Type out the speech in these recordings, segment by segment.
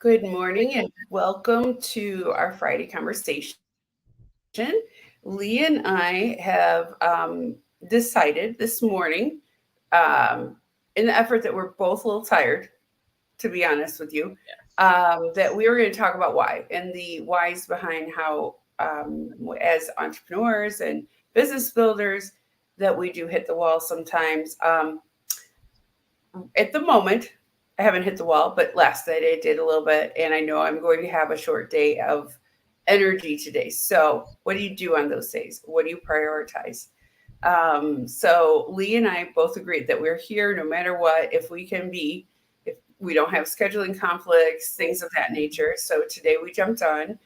Good morning and welcome to our Friday conversation. Lee and I have decided this morning, um, in the effort that we're both a little tired, to be honest with you, Yes. that we were going to talk about why and the whys behind how, as entrepreneurs and business builders, that we do hit the wall sometimes. At the moment, I haven't hit the wall, but last night I did a little bit, and I know I'm going to have a short day of energy today. So, what do you do on those days? What do you prioritize? So, Lee and I both agreed that we're here no matter what, if we can be, if we don't have scheduling conflicts, things of that nature. So, today we jumped on.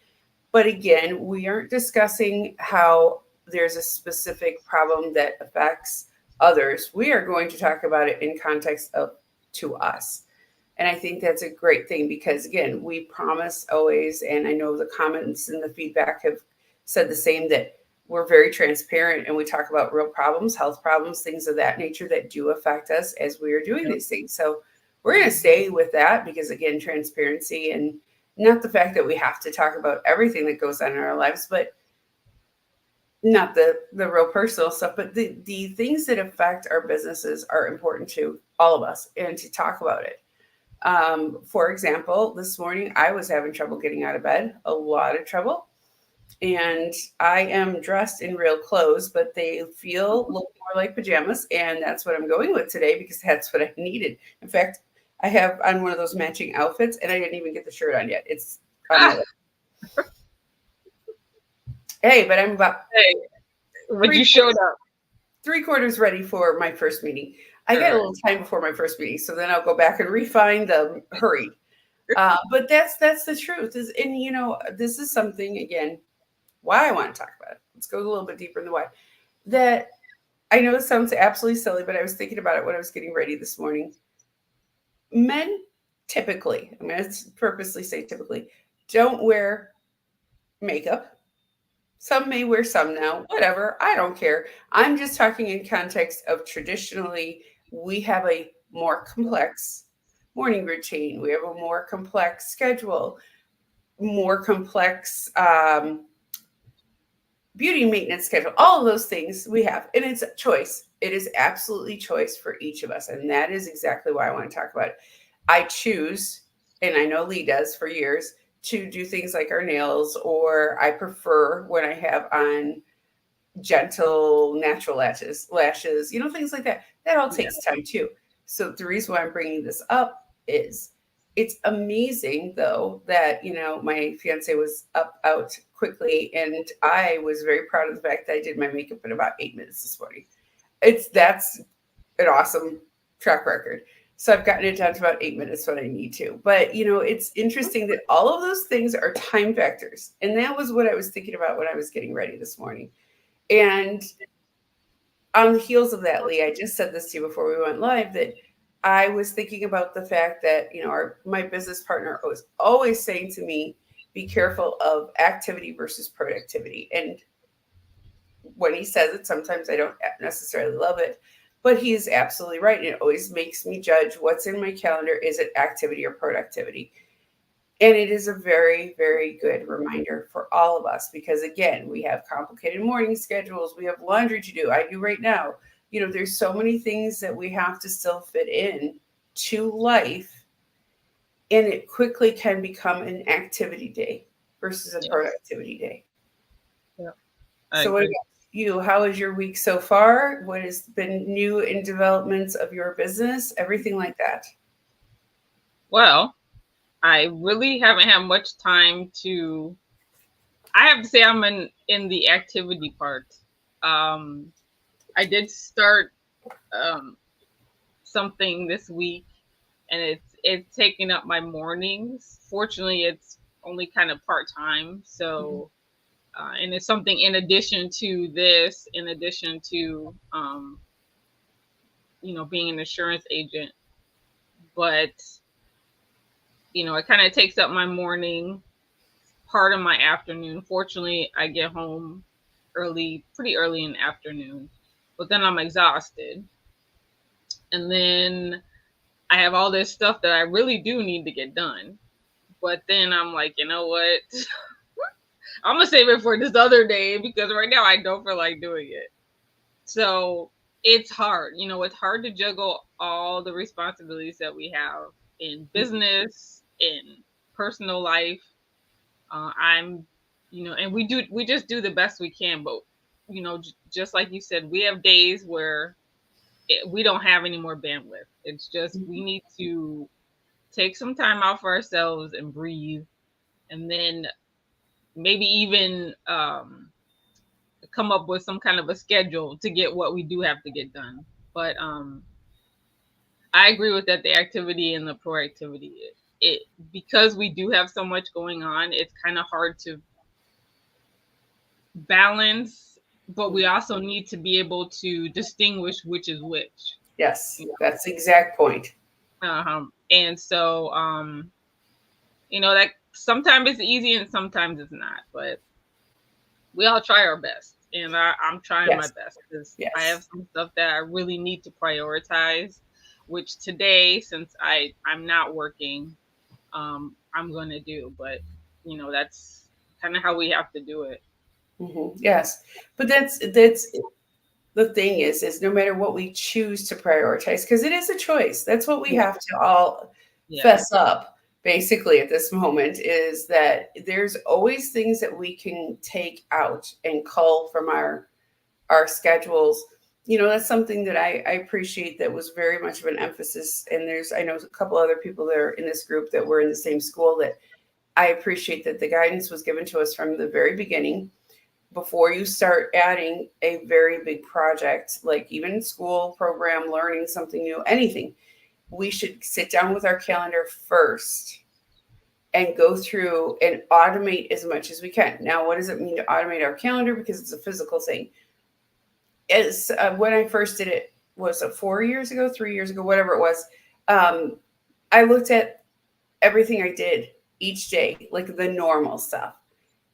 But again, we aren't discussing how there's a specific problem that affects others. We are going to talk about it in context of to us. And I think that's a great thing because, again, we promise always, and I know the comments and the feedback have said the same, that we're very transparent and we talk about real problems, health problems, things of that nature that do affect us as we are doing Yep. these things. So we're going to stay with that because, again, transparency and not the fact that we have to talk about everything that goes on in our lives, but not the real personal stuff, but the things that affect our businesses are important to all of us and to talk about it. For example, this morning I was having trouble getting out of bed, a lot of trouble. And I am dressed in real clothes, but they feel look more like pajamas. And that's what I'm going with today because that's what I needed. In fact, I have on one of those matching outfits and I didn't even get the shirt on yet. It's on my Ah, way. Hey, but I'm about hey, but three you showed up. 3/4 ready for my first meeting. I All got a right. little time before my first meeting, so then I'll go back and refine the hurry. But that's the truth. Is and this is something again why I want to talk about it. Let's go a little bit deeper in the why. That I know it sounds absolutely silly, but I was thinking about it when I was getting ready this morning. Men typically, I'm going to purposely say typically, don't wear makeup. Some may wear some now, whatever. I don't care. I'm just talking in context of traditionally, we have a more complex morning routine. We have a more complex schedule, more complex beauty maintenance schedule, all of those things we have. And it's a choice. It is absolutely choice for each of us. And that is exactly why I want to talk about it. I choose, and I know Lee does for years, to do things like our nails, or I prefer when I have on gentle natural lashes, things like that. That all Yeah. takes time too. So the reason why I'm bringing this up is it's amazing though that my fiance was up out quickly and I was very proud of the fact that I did my makeup in about 8 minutes this morning. That's an awesome track record. So I've gotten it down to about 8 minutes when I need to. But it's interesting that all of those things are time factors. And that was what I was thinking about when I was getting ready this morning. And on the heels of that, Lee, I just said this to you before we went live that I was thinking about the fact that my business partner was always saying to me, "Be careful of activity versus productivity." And when he says it, sometimes I don't necessarily love it, but he is absolutely right. And it always makes me judge what's in my calendar: is it activity or productivity? And it is a very, very good reminder for all of us because, again, we have complicated morning schedules. We have laundry to do. I do right now. There's so many things that we have to still fit in to life. And it quickly can become an activity day versus a Yes. productivity day. Yeah. I So, what agree. about you? How has your week so far? What has been new in developments of your business? Everything like that. Well, I really haven't had much time to. I have to say I'm in the activity part. Um, I did start um something this week, and it's taking up my mornings. Fortunately, it's only kind of part time, Mhm. so and it's something in addition to this, in addition to being an insurance agent. But it kind of takes up my morning, part of my afternoon. Fortunately, I get home pretty early in the afternoon, but then I'm exhausted, and then I have all this stuff that I really do need to get done. But then I'm like, you know what? I'm gonna save it for this other day because right now I don't feel like doing it. So it's hard. It's hard to juggle all the responsibilities that we have in business, in personal life. I'm, and we just do the best we can. But, just like you said, we have days where we don't have any more bandwidth. It's just we need to take some time out for ourselves and breathe, and then maybe even come up with some kind of a schedule to get what we do have to get done. But I agree with that. The activity and the proactivity, it because we do have so much going on, it's kind of hard to balance. But we also need to be able to distinguish which is which. Yes, that's the exact point. And so, that sometimes it's easy and sometimes it's not. But we all try our best, and I'm trying my Yes, best because I have yes. some stuff that I really need to prioritize. Which today, since I'm not working, I'm going to do. But that's kind of how we have to do it. Yes, but that's the thing is no matter what we choose to prioritize, because it is a choice. That's what we Yeah, have to all yeah, fess up basically at this moment, is that there's always things that we can take out and cull from our schedules. That's something that I appreciate, that was very much of an emphasis. And I know a couple other people that are in this group that were in the same school, that I appreciate that the guidance was given to us from the very beginning. Before you start adding a very big project, like even school program, learning something new, anything, we should sit down with our calendar first and go through and automate as much as we can. Now, what does it mean to automate our calendar? Because it's a physical thing. As When I first did it, was it 4 years ago, 3 years ago, whatever it was. Um, I looked at everything I did each day, like the normal stuff,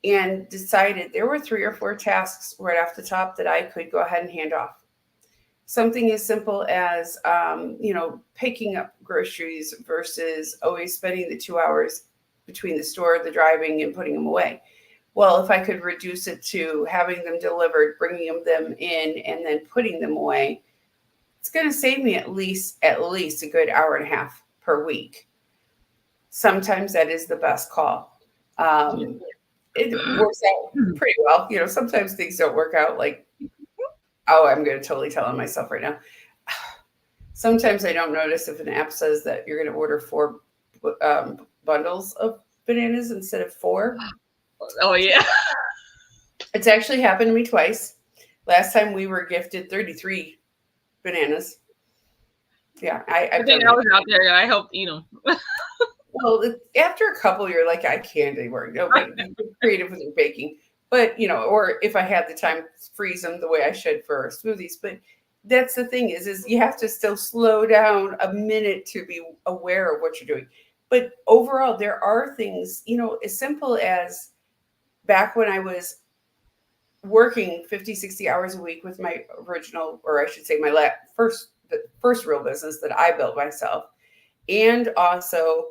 and decided there were 3 or 4 tasks right off the top that I could go ahead and hand off. Something as simple as, picking up groceries versus always spending the 2 hours between the store, the driving, and putting them away. Well, if I could reduce it to having them delivered, bringing them in, and then putting them away, it's going to save me at least a good hour and a half per week. Sometimes that is the best call. yeah. Um, it works out pretty well. Sometimes things don't work out. Like, oh, I'm going to totally tell on myself right now. Sometimes I don't notice if an app says that you're going to order 4 bundles of bananas instead of 4. Oh yeah. It's actually happened to me twice. Last time we were gifted 33 bananas. Yeah, I I've think done I that. was out there. I helped eat them. Well, after a couple, you're like, I can't anymore. No, but you get creative with your baking. But, or if I had the time, freeze them the way I should for smoothies. But that's the thing is you have to still slow down a minute to be aware of what you're doing. But overall, there are things, as simple as back when I was working 50, 60 hours a week with my original, or I should say the first real business that I built myself, and also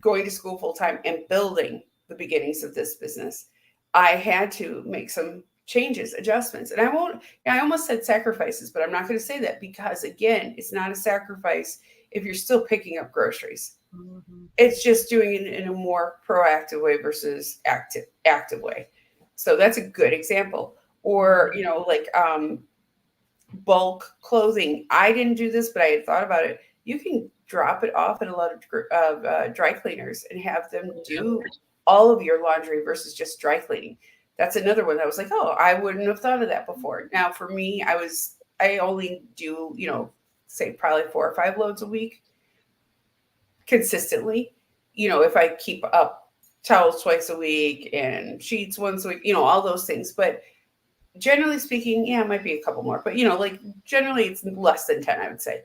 going to school full time and building the beginnings of this business, I had to make some changes, adjustments. And I almost said sacrifices, but I'm not going to say that, because again, it's not a sacrifice if you're still picking up groceries. Mhm. It's just doing it in a more proactive way versus active way. So that's a good example. Or, Mhm. like, bulk clothing. I didn't do this, but I had thought about it. You can drop it off at a lot of dry cleaners and have them Yeah. do all of your laundry versus just dry cleaning. That's another one that was like, oh, I wouldn't have thought of that before. Now, for me, I only do, say probably 4 or 5 loads a week consistently. If I keep up towels twice a week and sheets once a week, all those things. But generally speaking, yeah, it might be a couple more, but like generally it's less than 10, I would say.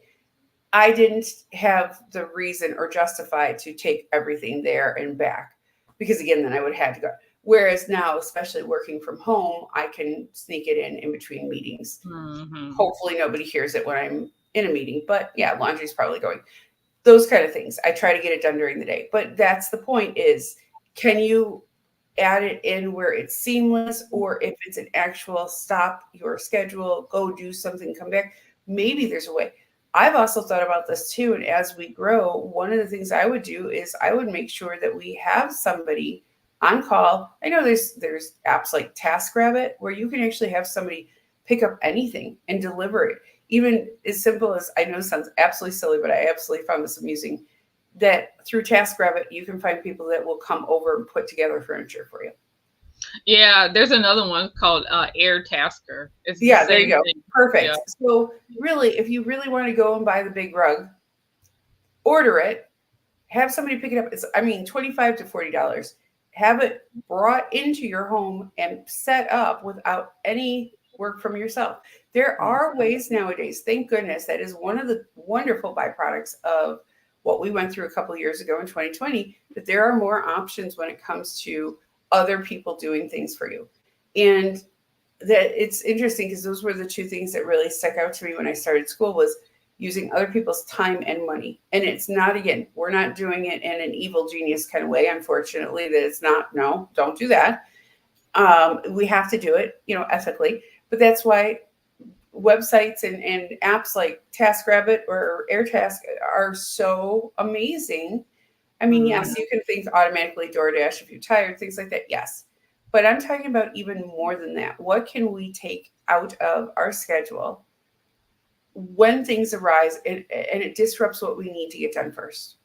I didn't have the reason or justify to take everything there and back, because again, then I would have had to go. Whereas now, especially working from home, I can sneak it in between meetings. Mhm. Hopefully, nobody hears it when I'm in a meeting, but yeah, laundry's probably going. those kind of things. I try to get it done during the day. But that's the point is, can you add it in where it's seamless, or if it's an actual stop your schedule, go do something, come back, maybe there's a way. I've also thought about this too, and as we grow, one of the things I would do is I would make sure that we have somebody on call. I know there's apps like TaskRabbit where you can actually have somebody pick up anything and deliver it, even as simple as, I know it sounds absolutely silly, but I absolutely found this amusing, that through TaskRabbit, you can find people that will come over and put together furniture for you. Yeah, there's another one called Air Tasker. It's the Yeah, there same you go. thing. Yeah. Perfect. So really, if you really want to go and buy the big rug, order it, have somebody pick it up. It's, I mean, $25 to $40. Have it brought into your home and set up without any work from yourself. There are ways nowadays, thank goodness, that is one of the wonderful byproducts of what we went through a couple of years ago in 2020, that there are more options when it comes to other people doing things for you. And that it's interesting because those were the two things that really stuck out to me when I started school, was using other people's time and money. And it's not, again, we're not doing it in an evil genius kind of way, unfortunately, that it's not, no, don't do that. We have to do it, ethically. But that's why websites and apps like TaskRabbit or AirTask are so amazing. I mean, yes, you can think automatically DoorDash if you're tired, things like that. Yes. But I'm talking about even more than that. What can we take out of our schedule when things arise, and it disrupts what we need to get done first?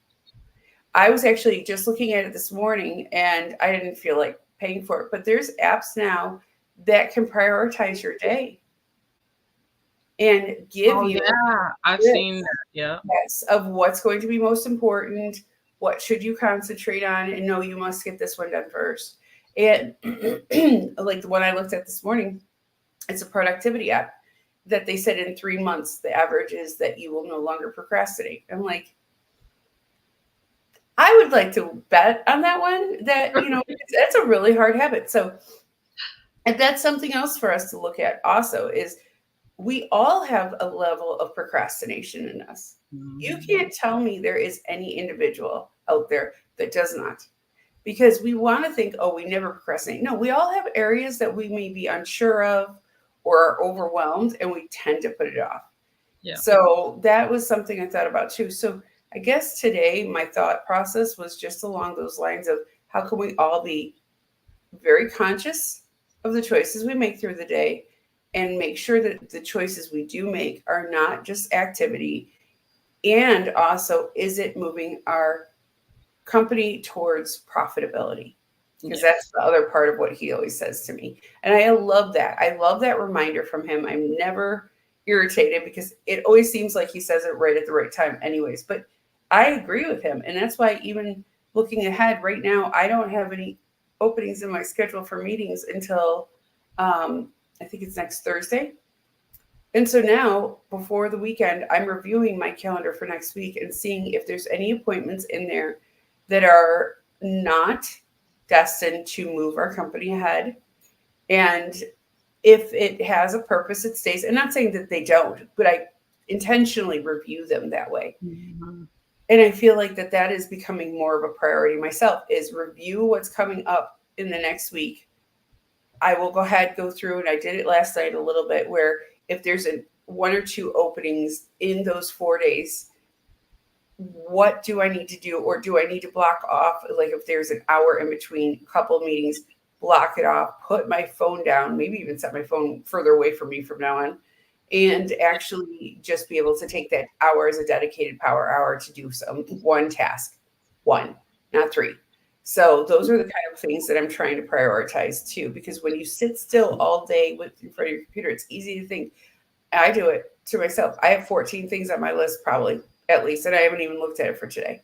I was actually just looking at it this morning and I didn't feel like paying for it, but there's apps now that can prioritize your day and give Oh you yeah, I've seen lists, that. Yeah. yes, of what's going to be most important, what should you concentrate on, and no, you must get this one done first. And like the one I looked at this morning, it's a productivity app that they said in 3 months the average is that you will no longer procrastinate. I'm like, I would like to bet on that one, that that's a really hard habit. So, and that's something else for us to look at also, is we all have a level of procrastination in us. You Mhm. can't tell me there is any individual out there that does not, because we want to think, oh, we never procrastinate. No, we all have areas that we may be unsure of or are overwhelmed, and we tend to put it off. Yeah. So that was something I thought about too. So I guess today my thought process was just along those lines of, how can we all be very conscious of the choices we make through the day, and make sure that the choices we do make are not just activity, and also, is it moving our company towards profitability? Because that's Yes. the other part of what he always says to me. And I love that. I love that reminder from him. I'm never irritated because it always seems like he says it right at the right time, anyways. But I agree with him. And that's why, even looking ahead right now, I don't have any openings in my schedule for meetings until I think it's next Thursday. And so now, before the weekend, I'm reviewing my calendar for next week and seeing if there's any appointments in there that are not destined to move our company ahead. And if it has a purpose, it stays. I'm not saying that they don't, but I intentionally review them that way. Mhm. And I feel like that is becoming more of a priority myself, is review what's coming up in the next week. I will go ahead, go through, and I did it last night a little bit, where if there's a one or two openings in those 4 days, what do I need to do? Or do I need to block off, like if there's an hour in between a couple of meetings, block it off, put my phone down, maybe even set my phone further away from me from now on, and actually just be able to take that hour as a dedicated power hour to do some one task, one, not three. So those are the kind of things that I'm trying to prioritize too, because when you sit still all day with in front of your computer, it's easy to think. I do it to myself. I have 14 things on my list, probably, at least, and I haven't even looked at it for today.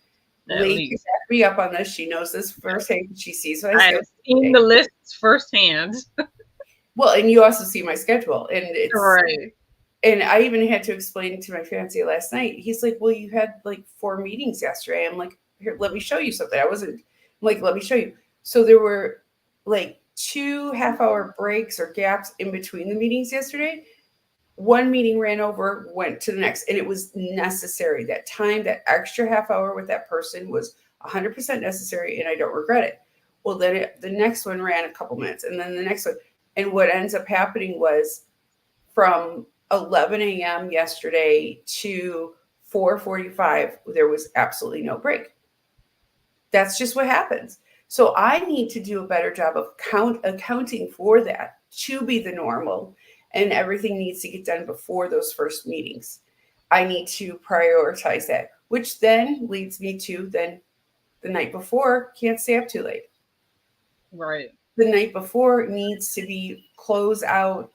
At Lee can least. back me up on this. She knows this firsthand. She sees what I I've schedule seen today. the lists firsthand. Well, and you also see my schedule, and Right. and I even had to explain to my fiance last night. He's like, "Well, you had like 4 meetings yesterday." I'm like, "Here, let me show you something." I wasn't, I'm like, "Let me show you." So there were like 2 half-hour breaks or gaps in between the meetings yesterday. One meeting ran over, went to the next, and it was necessary. That time, that extra half hour with that person was 100% necessary, and I don't regret it. Well, then the next one ran a couple minutes, and then the next one. And what ends up happening was from 11 a.m. yesterday to 4:45, there was absolutely no break. That's just what happens. So I need to do a better job of accounting for that to be the normal, and everything needs to get done before those first meetings. I need to prioritize that, which then leads me to then the night before can't stay up too late. Right. The night before needs to be close out,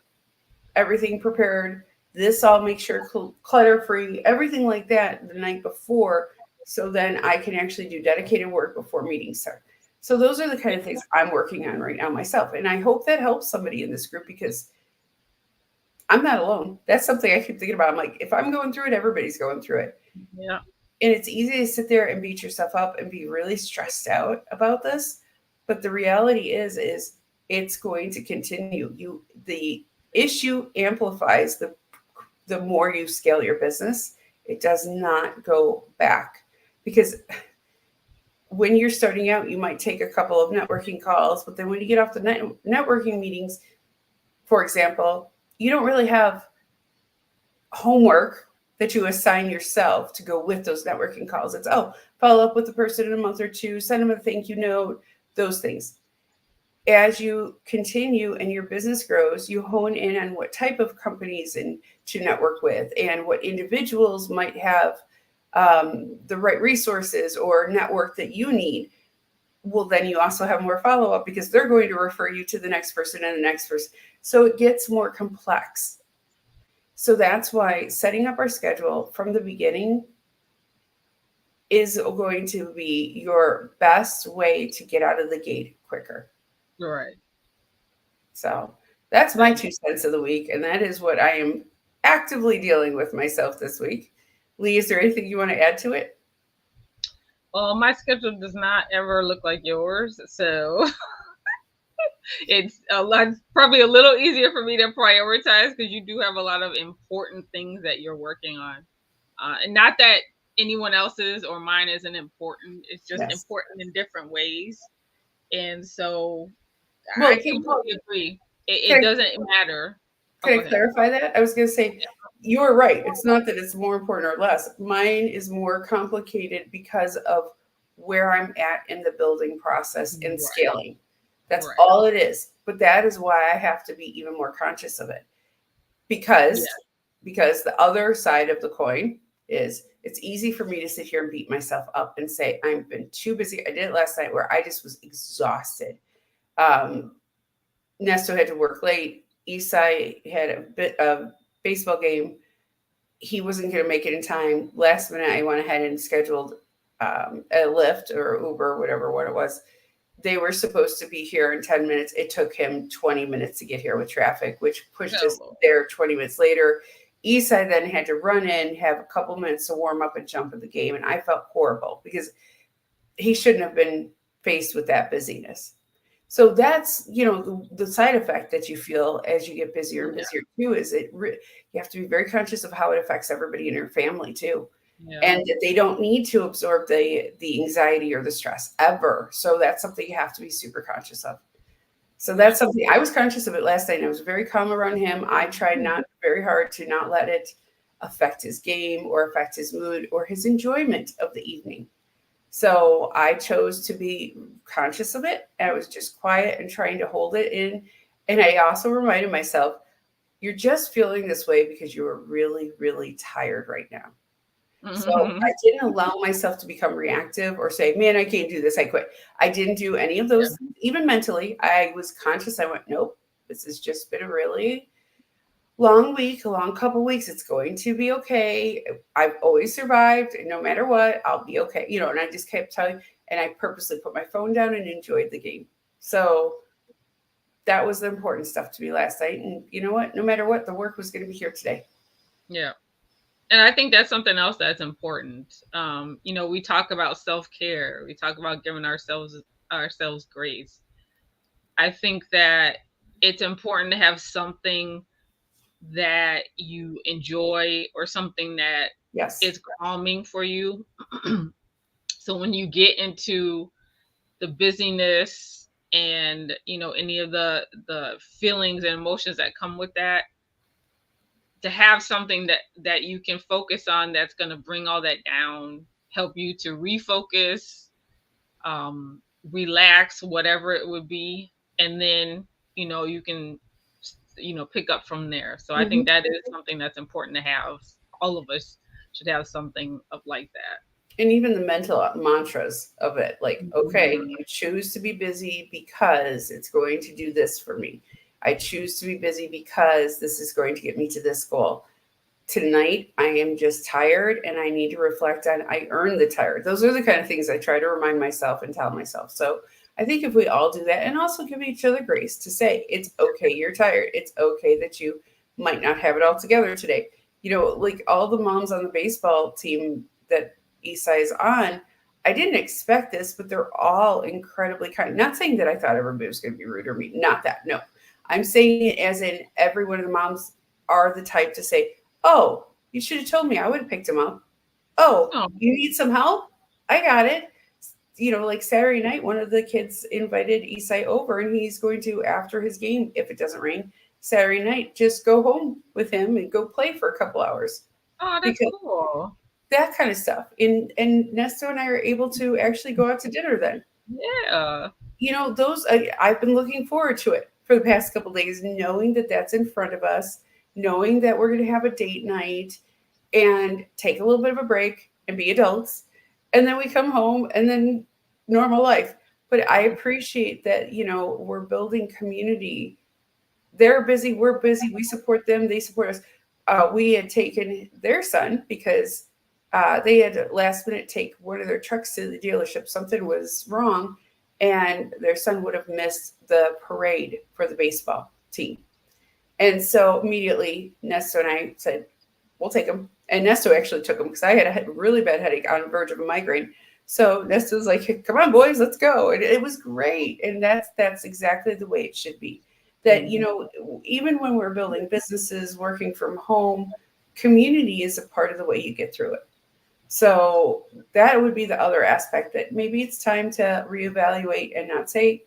everything prepared. This I'll make sure clutter free, everything like that the night before, so then I can actually do dedicated work before meetings start. So those are the kind of things I'm working on right now myself, and I hope that helps somebody in this group because I'm not alone. That's something I keep thinking about. I'm like, if I'm going through it, everybody's going through it. Yeah. And it's easy to sit there and beat yourself up and be really stressed out about this, but the reality is it's going to continue. The issue amplifies the more you scale your business. It does not go back, because when you're starting out, you might take a couple of networking calls, but then when you get off the networking meetings, for example, you don't really have homework that you assign yourself to go with those networking calls. It's, oh, follow up with the person in a month or two, send them a thank you note, those things. As you continue and your business grows, you hone in on what type of companies and to network with, and what individuals might have the right resources or network that you need. Well, then you also have more follow up because they're going to refer you to the next person and the next person. So it gets more complex. So that's why setting up our schedule from the beginning is going to be your best way to get out of the gate quicker. Right. So that's my 2 cents of the week. And that is what I am actively dealing with myself this week. Lee, is there anything you want to add to it? Well, my schedule does not ever look like yours, so it's a lot, probably a little easier for me to prioritize because you do have a lot of important things that you're working on. And not that anyone else's or mine isn't important, it's just Yes. important in different ways. And so Well, I completely agree. It can doesn't matter. Oh, Can go I ahead. clarify that? I was going to say, you're right. It's not that it's more important or less. Mine is more complicated because of where I'm at in the building process and Right, scaling. That's right. all it is. But that is why I have to be even more conscious of it. Because Yeah, because the other side of the coin is it's easy for me to sit here and beat myself up and say I've been too busy. I did it last night where I just was exhausted. Um, Nesto had to work late. Isai had a bit of baseball game. He wasn't going to make it in time. Last minute, I went ahead and scheduled a Lyft or Uber, whatever what it was. They were supposed to be here in 10 minutes. It took him 20 minutes to get here with traffic, which pushed us no, there 20 minutes later. Isai then had to run in, have a couple minutes to warm up and jump in the game. And I felt horrible because he shouldn't have been faced with that busyness. So that's, the side effect that you feel as you get busier and yeah, busier too is you have to be very conscious of how it affects everybody in your family too. yeah, And that they don't need to absorb the anxiety or the stress ever. So that's something you have to be super conscious of. So yeah. that's something I was conscious of it last night. And I was very calm around him. I tried not very hard to not let it affect his game or affect his mood or his enjoyment of the evening. So I chose to be conscious of it. I was just quiet and trying to hold it in. And I also reminded myself, you're just feeling this way because you are really, really tired right now. So I Mhm. didn't allow myself to become reactive or say, man, I can't do this. I quit. I didn't do any of Yeah, those, even mentally. I was conscious. I went, nope, this has just been a really long week, a long couple weeks. It's going to be okay. I've always survived. And no matter what, I'll be okay. And I just kept telling, and I purposely put my phone down and enjoyed the game. So that was the important stuff to me last night. And you know what? No matter what, the work was going to be here today. yeah. And I think that's something else that's important. We talk about self-care. We talk about giving ourselves grace. I think that it's important to have something that you enjoy or something that Yes. is calming for you. So when you get into the busyness and any of the feelings and emotions that come with that, to have something that you can focus on that's going to bring all that down, help you to refocus, um, relax, whatever it would be, and then you can pick up from there. So I think Mhm. that is something that's important to have. All of us should have something of like that. And even the mental mantras of it, like, okay, Mhm. you choose to be busy because it's going to do this for me. I choose to be busy because this is going to get me to this goal. Tonight I am just tired and I need to reflect on I earned the tired. Those are the kind of things I try to remind myself and tell myself. So I think if we all do that and also give each other grace to say it's okay you're tired. It's okay that you might not have it all together today. Like all the moms on the baseball team that Esai is on, I didn't expect this, but they're all incredibly kind. Not saying that I thought everybody was going to be rude or mean. Not that. No. I'm saying it as in every one of the moms are the type to say, "Oh, you should have told me. I would have picked him up. Oh, Oh, you need some help? I got it." Like Saturday night, one of the kids invited Isai over, and he's going to, after his game, if it doesn't rain, Saturday night, just go home with him and go play for a couple hours oh, that's because cool. that kind of stuff. And Nesto and I are able to actually go out to dinner then. Yeah. Those I've been looking forward to it for the past couple days, knowing that that's in front of us, knowing that we're going to have a date night and take a little bit of a break and be adults, and then we come home and then normal life. But I appreciate that we're building community. They're busy, we're busy, we support them, they support us. We had taken their son because they had last minute take one of their trucks to the dealership. Something was wrong, and their son would have missed the parade for the baseball team. And so immediately, Nesto and I said, "We'll take him." And Nesto actually took him because I had a really bad headache on the verge of a migraine. So Nesto's like, "Hey, come on, boys, let's go." And it was great. And that's exactly the way it should be. That, even when we're building businesses, working from home, community is a part of the way you get through it. So that would be the other aspect, that maybe it's time to reevaluate and not say,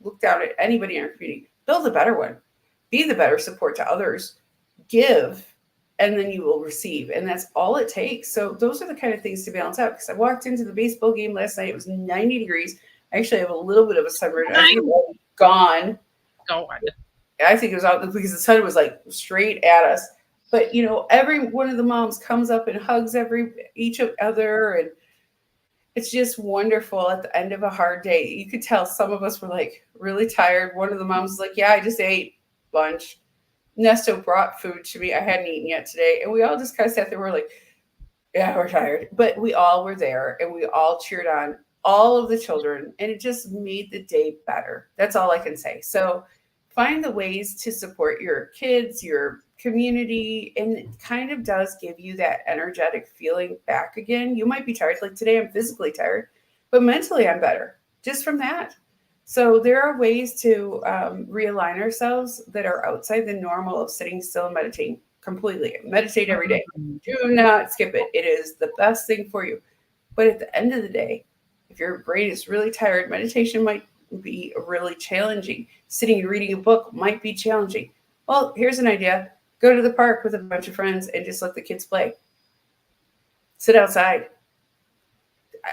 look down at anybody in our community. Build a better one. Be the better support to others. Give, and then you will receive. And that's all it takes. So those are the kind of things to balance out. Because I walked into the baseball game last night. It was 90 degrees. I actually have a little bit of a sunburn. I think it Nine. was gone. God. I think it was out because the sun was like straight at us. But every one of the moms comes up and hugs each other, and it's just wonderful at the end of a hard day. You could tell some of us were like really tired. One of the moms was like, "Yeah, I just ate lunch." Nesto brought food to me. I hadn't eaten yet today. And we all just kind of sat there. We're like, "Yeah, we're tired." But we all were there and we all cheered on all of the children. And it just made the day better. That's all I can say. So find the ways to support your kids, your community. And it kind of does give you that energetic feeling back again. You might be tired. Like today, I'm physically tired, but mentally, I'm better just from that. So there are ways to realign ourselves that are outside the normal of sitting still and meditating completely. Meditate every day. Mhm. Do not skip it. It is the best thing for you. But at the end of the day, if your brain is really tired, meditation might be really challenging. Sitting and reading a book might be challenging. Well, here's an idea: go to the park with a bunch of friends and just let the kids play. Sit outside.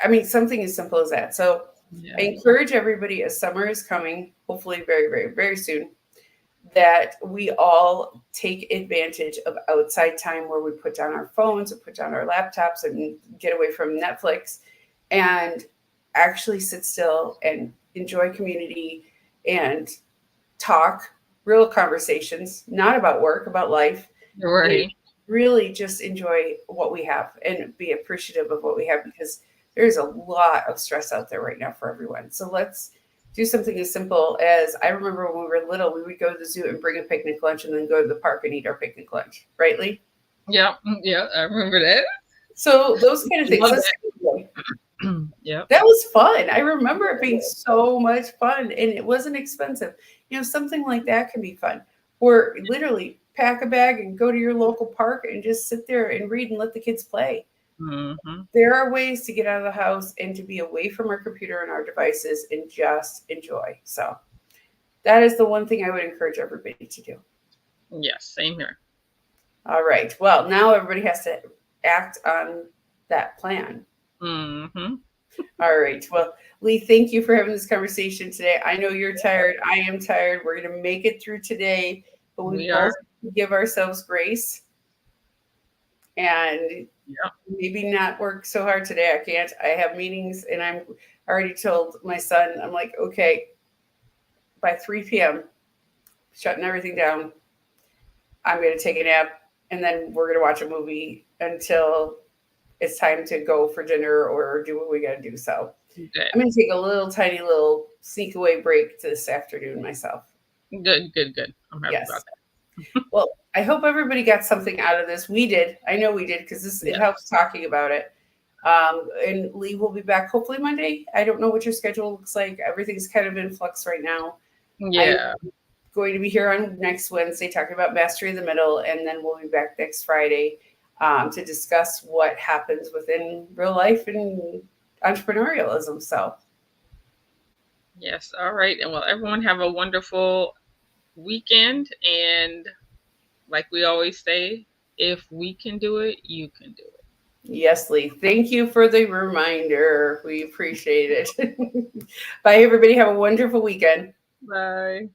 I mean, something as simple as that. So I Yeah. encourage everybody, as summer is coming, hopefully very, very, very soon, that we all take advantage of outside time where we put down our phones or put down our laptops and get away from Netflix and actually sit still and enjoy community and talk real conversations, not about work, about life, and Right. really just enjoy what we have and be appreciative of what we have, because there's a lot of stress out there right now for everyone. So let's do something as simple as, I remember when we were little, we would go to the zoo and bring a picnic lunch and then go to the park and eat our picnic lunch, right, Lee? Yeah. Yeah. I remember that. So those kind of things. Love Let's, that. Yep. that was fun. I remember it being so much fun and it wasn't expensive. Something like that can be fun. Or literally pack a bag and go to your local park and just sit there and read and let the kids play. Mm-hmm. There are ways to get out of the house and to be away from our computer and our devices and just enjoy. So that is the one thing I would encourage everybody to do. Yes, same here. All right. Well, now everybody has to act on that plan. Mm-hmm. All right. Well, Lee, thank you for having this conversation today. I know you're tired. I am tired. We're going to make it through today, but we We are. both give ourselves grace and Yep. maybe not work so hard today. I can't. I have meetings and I'm already told my son, I'm like, okay, by 3 p.m., shutting everything down. I'm going to take a nap and then we're going to watch a movie until it's time to go for dinner or do what we got to do. So Good. I'm going to take a little tiny little sneak away break to this afternoon myself. Good. Good. Good. I'm happy about Yes. that. Well, I hope everybody got something out of this. We did. I know we did because this it Yeah. helps talking about it. And Lee will be back hopefully Monday. I don't know what your schedule looks like. Everything's kind of in flux right now. I'm Yeah. going to be here on next Wednesday talking about Mastery of the Middle, and then we'll be back next Friday to discuss what happens within real life and entrepreneurialism. So, Yes. All right. And well, everyone have a wonderful weekend. And like we always say, if we can do it, you can do it. yes, Lee, thank you for the reminder. We appreciate it. Bye, everybody. Have a wonderful weekend. Bye.